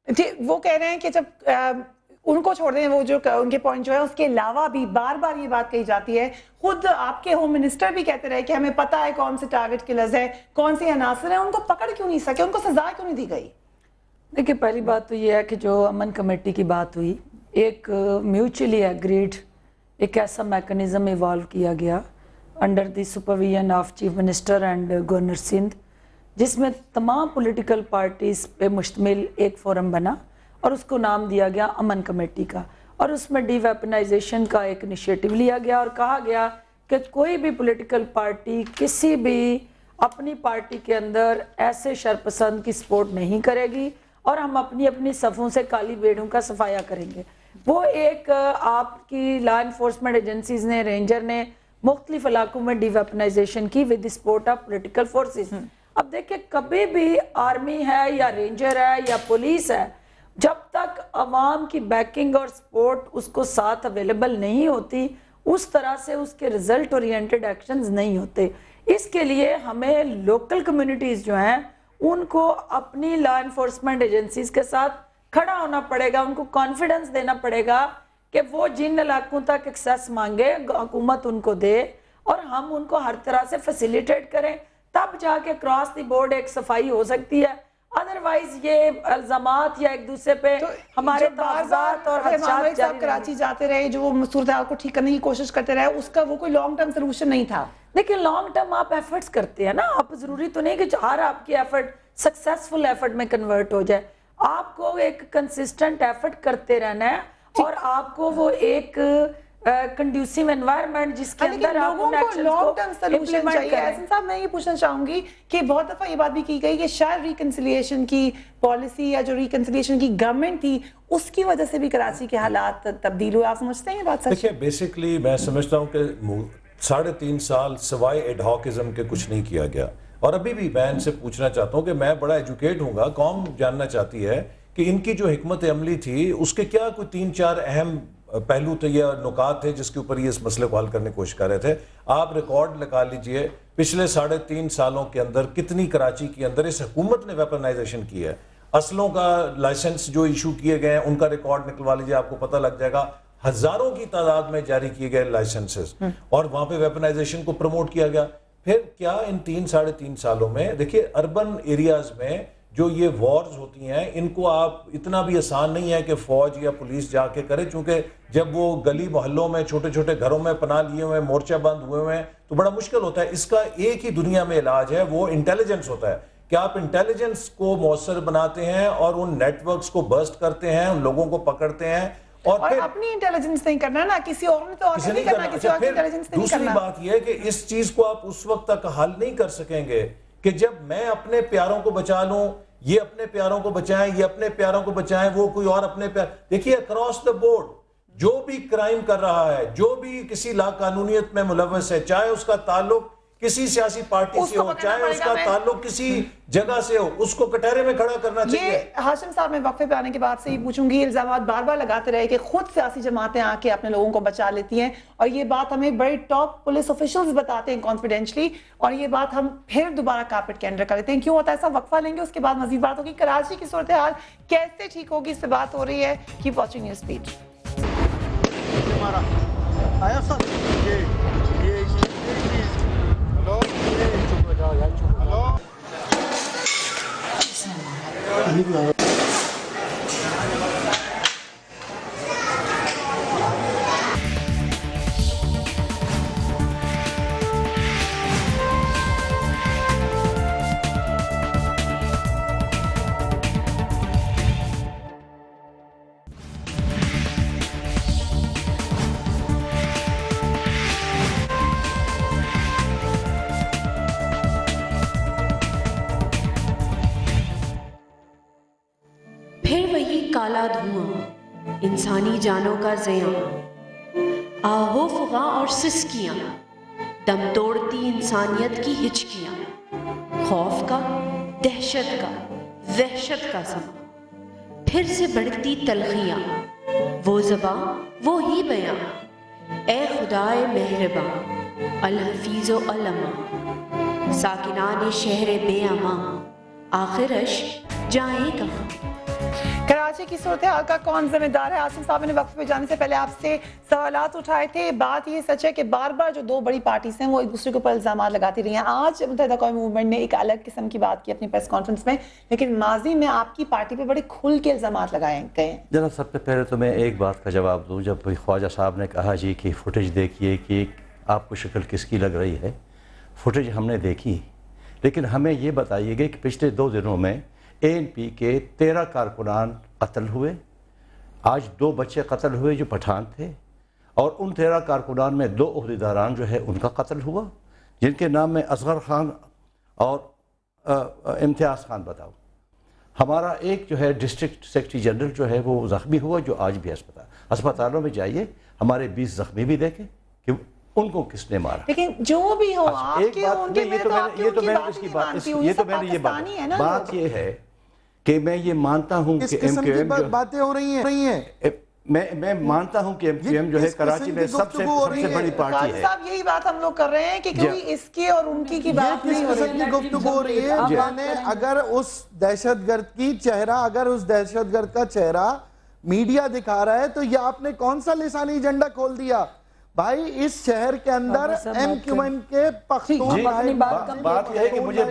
وہ کہہ رہے ہیں کہ جب ان کو چھوڑ دیں، وہ جو ان کے پوائنٹ جو ہے، اس کے علاوہ بھی بار بار یہ بات کہی جاتی ہے، خود آپ کے ہوم منسٹر بھی کہتے رہے کہ ہمیں پتہ ہے کون سے ٹارگٹ کلرز ہیں، کون سے عناصر ہیں، ان کو پکڑ کیوں نہیں سکے، ان کو سزا کیوں نہیں دی گئی؟ دیکھیں، پہلی بات تو یہ ہے کہ جو امن کمیٹی کی بات ہوئی، ایک میوچلی ایگریڈ ایک ایسا میکنزم ایوالو کیا گیا under the supervision of chief minister and governor Sindh, جس میں تمام پولیٹیکل پارٹیز پہ مشتمل ایک فورم بنا اور اس کو نام دیا گیا امن کمیٹی کا، اور اس میں ڈی ویپنائزیشن کا ایک انیشیٹو لیا گیا اور کہا گیا کہ کوئی بھی پولیٹیکل پارٹی کسی بھی اپنی پارٹی کے اندر ایسے شرپسند کی سپورٹ نہیں کرے گی اور ہم اپنی اپنی صفوں سے کالی بیڑوں کا صفایا کریں گے۔ وہ ایک آپ کی لا انفورسمنٹ ایجنسیز نے، رینجر نے مختلف علاقوں میں ڈی ویپنائزیشن کی with the support of political forces. اب دیکھیں، کبھی بھی آرمی ہے یا رینجر ہے یا پولیس ہے، جب تک عوام کی بیکنگ اور سپورٹ اس کو ساتھ اویلیبل نہیں ہوتی، اس طرح سے اس کے ریزلٹ اورینٹڈ ایکشنز نہیں ہوتے۔ اس کے لیے ہمیں لوکل کمیونٹیز جو ہیں ان کو اپنی لا انفورسمنٹ ایجنسیز کے ساتھ کھڑا ہونا پڑے گا، ان کو کانفیڈنس دینا پڑے گا کہ وہ جن علاقوں تک ایکسیس مانگے حکومت ان کو دے اور ہم ان کو ہر طرح سے فیسیلیٹیٹ کریں، تب جا کے کراس دی بورڈ ایک صفائی ہو سکتی ہے۔ ادروائز یہ الزامات یا ایک دوسرے پہ ہمارے تحفظات اور حدشات جاری کراچی جاتے رہے، جو وہ صورتحال کو ٹھیک کرنے کی کوشش کرتے رہے، اس کا وہ کوئی لانگ ٹرم سلوشن نہیں تھا۔ دیکھیں، لانگ ٹرم آپ ایفرٹس کرتے ہیں نا، آپ ضروری تو نہیں کہ ہر آپ کی ایفرٹ سکسیسفل ایفرٹ میں کنورٹ ہو جائے، آپ کو ایک کنسسٹنٹ ایفرٹ کرتے رہنا ہے اور آپ کو وہ ایک کنڈیوسیو انوائرمنٹ جس کے اندر آپ ان ایکشنز کو امپلیمنٹ کریں۔ احسن صاحب، میں یہ پوچھنا چاہوں گی کہ بہت دفعہ یہ بات بھی کی گئی کہ شاید ریکنسیلیشن کی پالیسی یا جو ریکنسیلیشن کی گورنمنٹ تھی، اس کی وجہ سے بھی کراچی کے حالات تبدیل ہوئے۔ آپ سمجھتے ہیں یہ بات سچ؟ دیکھیں، بیسکلی میں سمجھتا ہوں کہ 3.5 سال سوائے ایڈہاکزم کے کچھ نہیں کیا گیا، اور ابھی بھی میں ان سے پوچھنا چاہتا ہوں کہ میں بڑا ایجوکیٹ ہوں گا، قوم جاننا چاہتی ہے کہ ان کی جو حکمت عملی تھی اس کے کیا کوئی 3-4 اہم پہلو تھے یا نکات تھے جس کے اوپر یہ اس مسئلے کو حل کرنے کی کوشش کر رہے تھے۔ آپ ریکارڈ لگا لیجئے پچھلے 3.5 سالوں کے اندر کتنی کراچی کے اندر اس حکومت نے ویپنائزیشن کی ہے۔ اسلحوں کا لائسنس جو ایشو کیے گئے ہیں ان کا ریکارڈ نکلوا لیجئے، آپ کو پتہ لگ جائے گا، ہزاروں کی تعداد میں جاری کیے گئے لائسنسز، اور وہاں پہ ویپنائزیشن کو پروموٹ کیا گیا۔ پھر کیا ان 3-3.5 سالوں میں دیکھیے اربن ایریاز میں جو یہ وارز ہوتی ہیں، ان کو آپ اتنا بھی آسان نہیں ہے کہ فوج یا پولیس جا کے کرے، چونکہ جب وہ گلی محلوں میں چھوٹے چھوٹے گھروں میں پناہ لیے ہوئے ہیں، مورچہ بند ہوئے ہوئے ہیں، تو بڑا مشکل ہوتا ہے۔ اس کا ایک ہی دنیا میں علاج ہے، وہ انٹیلیجنس ہوتا ہے کہ آپ انٹیلیجنس کو مؤثر بناتے ہیں اور ان نیٹ ورکس کو برسٹ کرتے ہیں، ان لوگوں کو پکڑتے ہیں، اور پھر اپنی انٹیلیجنس نہیں کرنا نا، کسی اور نے تو اور نہیں کرنا، کسی اور کی انٹیلیجنس نہیں کرنا۔ دوسری بات یہ ہے کہ اس چیز کو آپ اس وقت تک حل نہیں کر سکیں گے کہ جب میں اپنے پیاروں کو بچا لوں، یہ اپنے پیاروں کو بچائیں، یہ اپنے پیاروں کو بچائیں، وہ کوئی اور اپنے پیار۔ دیکھیے، اکراس دا بورڈ جو بھی کرائم کر رہا ہے، جو بھی کسی لا قانونیت میں ملوث ہے، چاہے اس کا تعلق کسی سیاسی پارٹی سے ہو، چاہے اس کا تعلق کسی جگہ سے ہو، اس کو کٹہرے میں کھڑا کرنا چاہیے۔ یہ ہاشم صاحب، میں وقفے پہ آنے کے بعد سے یہ پوچھوں گی، الزامات بار بار لگاتے رہے کہ خود سیاسی جماعتیں آ کے اپنے لوگوں کو بچا لیتی ہیں، اور یہ بات ہمیں بڑے ٹاپ پولیس آفیشلز بتاتے ہیں کانفیڈینشلی، اور یہ بات ہم پھر دوبارہ کارپٹ کے انڈر کر لیتے ہیں۔ کیوں ہوتا ہے ایسا؟ وقفہ لیں گے، اس کے بعد مزید بات ہوگی۔ کراچی کی صورتحال کیسے ٹھیک ہوگی، اس سے بات ہو رہی ہے۔ Keep watching news speed. کالا دھواں، انسانی جانوں کا زیاں، آہو فغاں اور سسکیاں، دم توڑتی انسانیت کی ہچکیاں، خوف کا، دہشت کا، وحشت کا سما، پھر سے بڑھتی تلخیاں، وہ زباں وہی بیاں، اے خدائے مہرباں، الحفیظ و الاماں، ساکنان شہر بے امان، آخرش جائیں کہاں۔ کراچی کی صورتحال کا کون ذمہ دار ہے؟ آصف صاحب نے وقفے پہ جانے سے پہلے آپ سے سوالات اٹھائے تھے. بات یہ سچ ہے کہ بار بار جو دو بڑی پارٹیز ہیں وہ ایک دوسرے کے اوپر الزامات لگاتی رہی ہیں. آج متحدہ قومی موومنٹ نے ایک الگ قسم کی بات کی اپنی پریس کانفرنس میں, لیکن ماضی میں آپ کی پارٹی پہ بڑے کھل کے الزامات لگائے گئے ہیں. جناب سب سے پہلے تو میں ایک بات کا جواب دوں. جب خواجہ صاحب نے کہا جی کہ فوٹیج دیکھیے کہ آپ کو شکل کس کی لگ رہی ہے, فوٹیج ہم نے دیکھی, لیکن ہمیں یہ بتائیے گا کہ پچھلے 2 دنوں میں ANP کے 13 کارکنان قتل ہوئے. آج 2 بچے قتل ہوئے جو پٹھان تھے, اور ان 13 کارکنان میں 2 عہدیداران جو ہے ان کا قتل ہوا, جن کے نام میں اصغر خان اور امتیاز خان بتاؤ. ہمارا ایک جو ہے ڈسٹرکٹ سیکرٹری جنرل جو ہے وہ زخمی ہوا, جو آج بھی اسپتالوں میں جائیے ہمارے 20 زخمی بھی دیکھیں کہ ان کو کس نے مارا. لیکن جو بھی ہو آپ کے ان کے میں تو آپ کی بات نہیں مانتی ہوں. یہ تو میں نے یہ بات یہ ہے کہ میں یہ مانتا ہوں کہ ایم کیو ایم باتیں ہو رہی ہیں, میں مانتا ہوں کہ ایم کیو ایم جو ہے کراچی میں سب سے بڑی پارٹی ہے. صاحب یہی بات ہم لوگ کر رہے ہیں کہ کوئی اس کی اور ان کی بات نہیں ہو رہی ہے. گفتگو ہو رہی ہے. میں نے اگر اس دہشت گرد کی چہرہ, اگر اس دہشت گرد کا چہرہ میڈیا دکھا رہا ہے تو یہ آپ نے کون سا لسانی ایجنڈا کھول دیا بھائی؟ اس شہر کے اندر ایم کیو ایم کے پختون بات یہ ہے کہ مجھے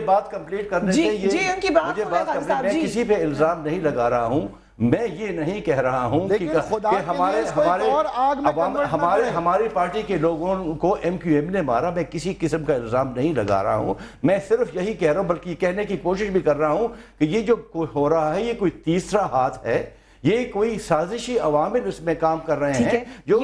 بات کمپلیٹ کرنے سے میں کسی پہ الزام نہیں لگا رہا ہوں. میں یہ نہیں کہہ رہا ہوں کہ ہماری پارٹی کے لوگوں کو ایم کیو ایم نے مارا. میں کسی قسم کا الزام نہیں لگا رہا ہوں. میں صرف یہی کہہ رہا ہوں, بلکہ کہنے کی کوشش بھی کر رہا ہوں کہ یہ جو ہو رہا ہے یہ کوئی تیسرا ہاتھ ہے, یہ کوئی سازشی عوامل اس میں کام کر رہے ہیں جو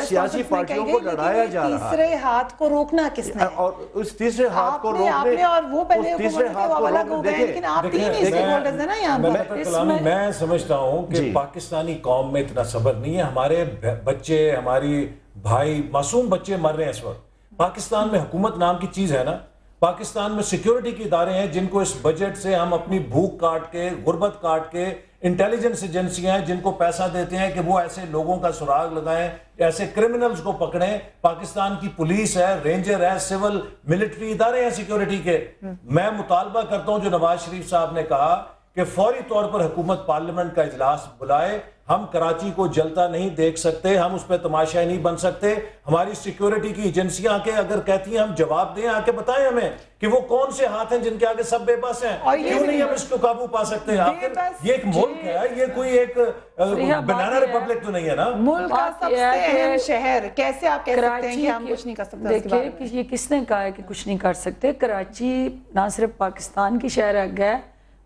سیاسی پارٹیوں کو لڑایا جا رہا ہے. تیسرے ہاتھ کو روکنا کس نے؟ اور اس تیسرے ہاتھ کو روکنے اور وہ پہلے حکومت کے لیکن آپ 3 اسٹیک ہولڈرز ہیں نا یہاں پر. میں سمجھتا ہوں کہ پاکستانی قوم میں اتنا صبر نہیں ہے. ہمارے بچے, ہماری بھائی, معصوم بچے مر رہے ہیں اس وقت. پاکستان میں حکومت نام کی چیز ہے نا, پاکستان میں سیکیورٹی کے ادارے ہیں جن کو اس بجٹ سے ہم اپنی بھوک کاٹ کے, غربت کاٹ کے, انٹیلیجنس ایجنسیاں ہیں جن کو پیسہ دیتے ہیں کہ وہ ایسے لوگوں کا سراغ لگائیں, ایسے کرمنلز کو پکڑیں. پاکستان کی پولیس ہے, رینجر ہے, سول ملٹری ادارے ہیں سیکیورٹی کے. میں مطالبہ کرتا ہوں جو نواز شریف صاحب نے کہا کہ فوری طور پر حکومت پارلیمنٹ کا اجلاس بلائے. ہم کراچی کو جلتا نہیں دیکھ سکتے, ہم اس پہ تماشائی نہیں بن سکتے. ہماری سیکیورٹی کی ایجنسیاں کے اگر کہتی ہیں ہم جواب دیں, آ کے بتائیں ہمیں کہ وہ کون سے ہاتھ ہیں جن کے آگے سب بے بس ہیں. کیوں نہیں ہم اس کو قابو پا سکتے؟ آخر یہ ایک ملک ہے, یہ کوئی ایک بنانا ریپبلک تو نہیں ہے نا. ملک کا سب سے اہم شہر, کیسے آپ کہہ سکتے ہیں کہ ہم کچھ نہیں کر سکتے؟ دیکھیں یہ کس نے کہا ہے کہ کچھ نہیں کر سکتے؟ کراچی نہ صرف پاکستان کی شہر ہے,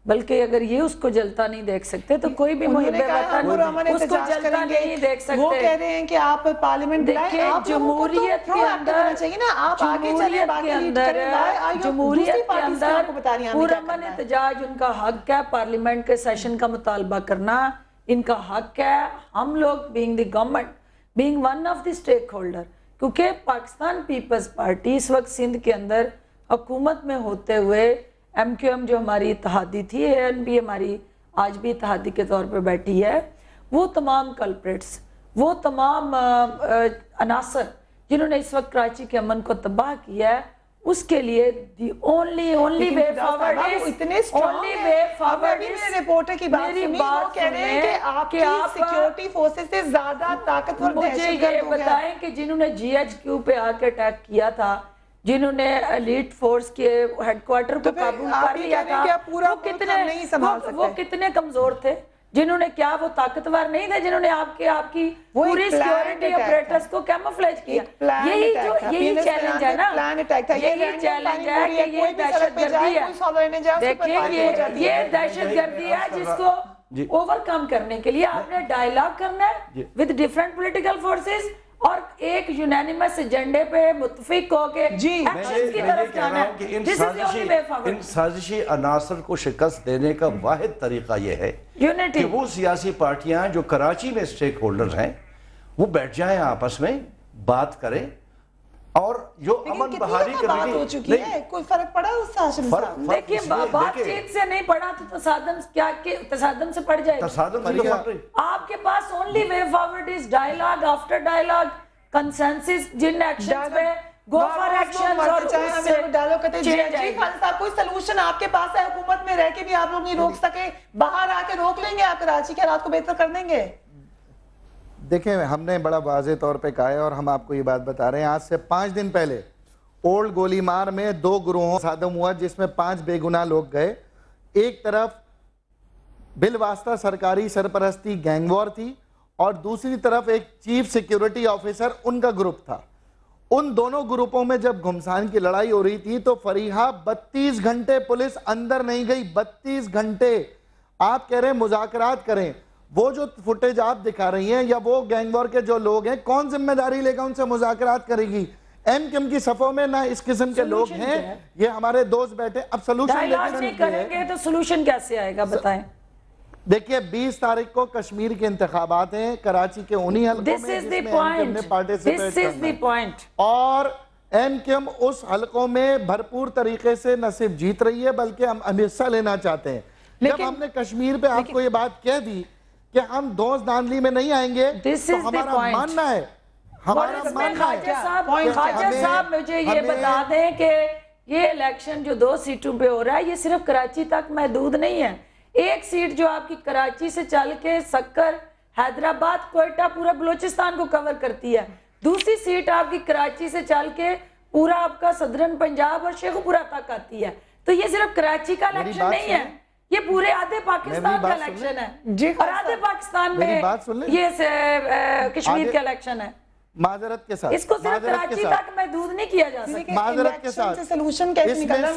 بلکہ اگر یہ اس کو جلتا نہیں دیکھ سکتے تو کوئی بھی محب وطن اس کو جلتا نہیں دیکھ سکتے. وہ کہہ رہے ہیں کہ آپ پارلیمنٹ دیکھیں, جمہوریت کے اندر پرامن احتجاج ان کا حق ہے, پارلیمنٹ کے سیشن کا مطالبہ کرنا ان کا حق ہے. ہم لوگ being the government, being one of the stake holder, کیونکہ پاکستان پیپلز پارٹی اس وقت سندھ کے اندر حکومت میں ہوتے ہوئے ایم کیو ایم جو ہماری اتحادی تھی, ANP ہماری آج بھی اتحادی کے طور پہ بیٹھی ہے, وہ تمام کلپریٹس, وہ تمام عناصر جنہوں نے اس وقت کراچی کے امن کو تباہ کیا ہے, اس کے لیے the only way forward is اتنے اسٹرانگ ہیں. رپورٹر کی بات سنی, وہ کہہ رہے ہیں کہ آپ کی سیکیورٹی فورسز سے زیادہ طاقتور دہشت گرد ہو گیا. مجھے یہ بتائیں کہ جنہوں نے GHQ پہ آ کے اٹیک کیا تھا, جنہوں نے ایلیٹ فورس کے ہیڈ کوارٹر کو قابو کر لیا تھا, وہ کتنے کمزور تھے؟ جنہوں نے کیا وہ طاقتور نہیں تھے جنہوں نے آپ کی پوری سیکیورٹی آپریٹرز کو کیموفلیج کیا؟ یہی چیلنج ہے نا, یہی چیلنج ہے کہ یہ دہشت گردی ہے. دیکھیں یہ دہشت گردی ہے جس کو اوور کم کرنے کے لیے آپ نے ڈائیلاگ کرنا ہے with different political forces اور ایک یونینیمس ایجنڈے پہ متفق ہو کے ایکشن کی طرف جانا ہے. ان سازشی عناصر کو شکست دینے کا واحد طریقہ یہ ہے کہ وہ سیاسی پارٹیاں جو کراچی میں اسٹیک ہولڈر ہیں وہ بیٹھ جائیں, آپس میں بات کریں, اور جو امن بحالی بات ہو چکی ہے. کوئی فرق پڑا اس سے آشم صاحب؟ دیکھیں بات چیت سے نہیں پڑا تو تصادم سے پڑ جائے گا. آپ کے پاس only way forward is dialogue after dialogue, consensus. جن ایکشنز پہ go for actions اور اس سے ڈالو کہتے change جی آئے گی۔ خالد صاحب کوئی سلوشن آپ کے پاس ہے حکومت میں رہ کے بھی آپ لوگ نہیں روک سکے باہر آ کے روک لیں گے آپ کراچی کے حالات کو بہتر کر دیں گے؟ دیکھیں ہم نے بڑا واضح طور پہ کہا ہے اور ہم آپ کو یہ بات بتا رہے ہیں آج سے 5 دن پہلے اولڈ گولی مار میں 2 گروہوں صادم ہوا جس میں 5 بے گناہ لوگ گئے. ایک طرف بالواسطہ سرکاری سرپرستی گینگ وار تھی اور دوسری طرف ایک چیف سیکیورٹی آفیسر ان کا گروپ تھا. ان دونوں گروپوں میں جب گھمسان کی لڑائی ہو رہی تھی تو فریحہ 32 گھنٹے پولیس اندر نہیں گئی. 32 گھنٹے. آپ کہہ رہے ہیں مذاکرات کریں. وہ جو فوٹیج آپ دکھا رہی ہیں یا وہ گینگ وار کے جو لوگ ہیں کون ذمہ داری لے گا ان سے مذاکرات کرے گی؟ ایم کیم کی صفوں میں نہ اس قسم کے لوگ ہیں. یہ ہمارے دوست بیٹھے. اب سلوشن نہیں کریں گے تو سلوشن کیسے آئے گا بتائیں؟ دیکھیے 20 تاریخ کو کشمیر کے انتخابات ہیں کراچی کے انہی حلقوں میں جس میں ایم کیم نے پارٹیسپیٹ کرنا ہے اور ایم کیم اس حلقوں میں بھرپور طریقے سے نہ صرف جیت رہی ہے بلکہ ہم حصہ لینا چاہتے ہیں. جب ہم نے کشمیر پہ آپ کو یہ بات کہہ دی کہ ہم دوست داندلی میں نہیں آئیں گے تو ہمارا ماننا ہے خواجہ صاحب مجھے یہ بتا دیں کہ یہ الیکشن جو 2 سیٹوں پہ ہو رہا ہے یہ صرف کراچی تک محدود نہیں ہے. ایک سیٹ جو آپ کی کراچی سے چل کے سکر حیدرآباد کوئٹہ پورا بلوچستان کو کور کرتی ہے. دوسری سیٹ آپ کی کراچی سے چل کے پورا آپ کا صدرن پنجاب اور شیخوپورہ تک آتی ہے. تو یہ صرف کراچی کا الیکشن نہیں ہے یہ پورے آدھے پاکستان کا الیکشن ہے اور آدھے پاکستان میں یہ کشمیر کا الیکشن ہے. معذرت کے ساتھ اس کو صرف کراچی تک محدود نہیں کیا جا سکتا. معذرت کے ساتھ اس میں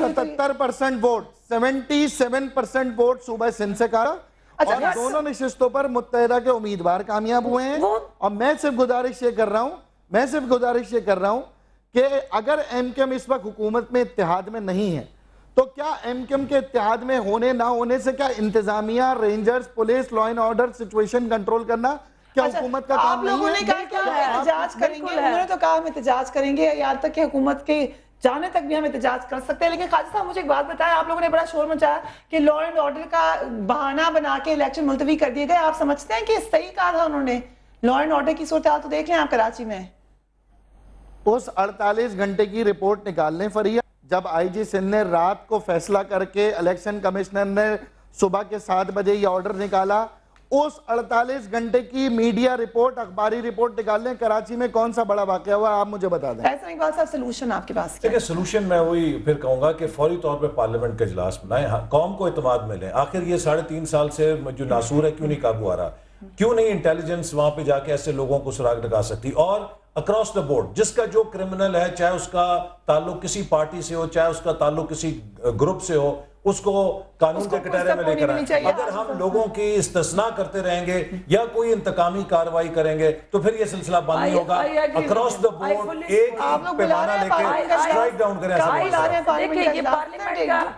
77% ووٹ 77% ووٹ صوبہ سندھ سے کہا اور دونوں نشستوں پر متحدہ کے امیدوار کامیاب ہوئے ہیں. اور میں صرف گزارش یہ کر رہا ہوں کہ اگر ایم کیم اس وقت حکومت میں اتحاد میں نہیں ہے تو کیا ایم کیم کے اتحاد میں ہونے نہ ہونے سے کیا انتظامیہ rangers police law and order situation control کرنا کیا حکومت کا کام نہیں ہے؟ آپ لوگوں نے کہا کہ ہم احتجاج کریں گے. انہوں نے تو کہا ہم احتجاج کریں گے یہاں تک کہ حکومت کے جانے تک بھی ہم احتجاج کر سکتے ہیں. لیکن خالد صاحب مجھے ایک بات بتائیں آپ لوگوں نے بڑا شور مچایا کہ لا اینڈ آرڈر کا بہانہ بنا کے الیکشن ملتوی کر دیے گئے. آپ سمجھتے ہیں کہ صحیح کہا تھا انہوں نے؟ لا اینڈ آرڈر کی صورتحال تو دیکھ لیں آپ کراچی میں. اس 48 گھنٹے کی رپورٹ نکال لیں فریہ. جب آئی جی سندھ نے رات کو فیصلہ کر کے الیکشن کمشنر نے صبح کے 7 بجے یہ آرڈر نکالا اس 48 گھنٹے کی میڈیا رپورٹ اخباری رپورٹ نکال لیں کراچی میں کون سا بڑا واقعہ ہوا آپ مجھے بتا دیں. ایسا اقبال صاحب سلوشن آپ کے پاس کیا ہے؟ سلوشن میں وہی پھر کہوں گا کہ فوری طور پہ پارلیمنٹ کا اجلاس بنائیں قوم کو اعتماد میں لیں. آخر یہ 3.5 سال سے جو ناسور ہے کیوں نہیں قابو آ رہا؟ کیوں نہیں انٹیلیجنس وہاں پہ جا کے ایسے لوگوں کو سراغ لگا سکتی؟ اور اکراس دا بورڈ جس کا جو کرمنل ہے چاہے اس کا تعلق کسی پارٹی سے ہو چاہے اس کا تعلق کسی گروپ سے ہو اس کو قانون کے کٹہرے میں لے کر آئیں. اگر ہم لوگوں کی استثناء کرتے رہیں گے یا کوئی انتقامی کارروائی کریں گے تو پھر یہ سلسلہ بند نہیں ہوگا. اکراس دا بورڈ ایک پیمانہ لے کے اسٹرائک ڈاؤن کریں. دیکھیں یہ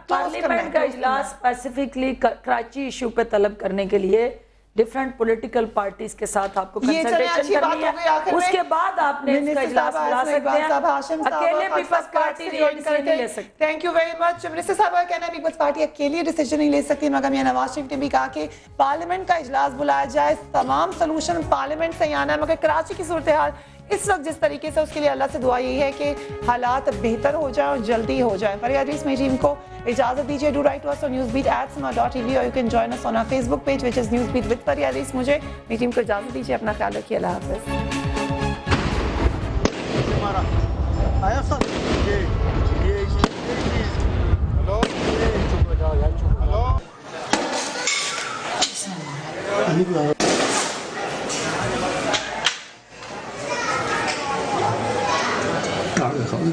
پارلیمنٹ کا اجلاس اسپیسیفکلی کراچی ایشو پہ طلب کرنے کے لیے ڈیفرنٹ پولیٹیکل پارٹیز کے ساتھ آپ کو کنسلٹیشن کرنی ہے. اس کے بعد آپ نے اس کا اجلاس بلا سکتے ہیں. اکیلے پیپلز پارٹی ڈیسیجن نہیں لے سکتی. Thank you very much. Minister صاحب کا کہنا ہے پیپلز پارٹی اکیلی ڈیسیجن نہیں لے سکتی مگر میاں نواز شریف نے بھی کہا کہ پارلیمنٹ کا اجلاس بلایا جائے. تمام سلوشن پارلیمنٹ سے ہی آنا ہے مگر کراچی کی صورتحال اس وقت جس طریقے سے اس کے لیے اللہ سے دعا یہی ہے کہ حالات بہتر ہو جائیں اور جلدی ہو جائیں. فریہ ادریس میری ٹیم کو اجازت دیجیے. Do write to us on newsbeat@sama.tv اور you can join us on our Facebook page which is از newsbeat with فریہ ادریس. مجھے میری ٹیم کو اجازت دیجیے. اپنا خیال رکھیے. اللہ حافظ. Halo.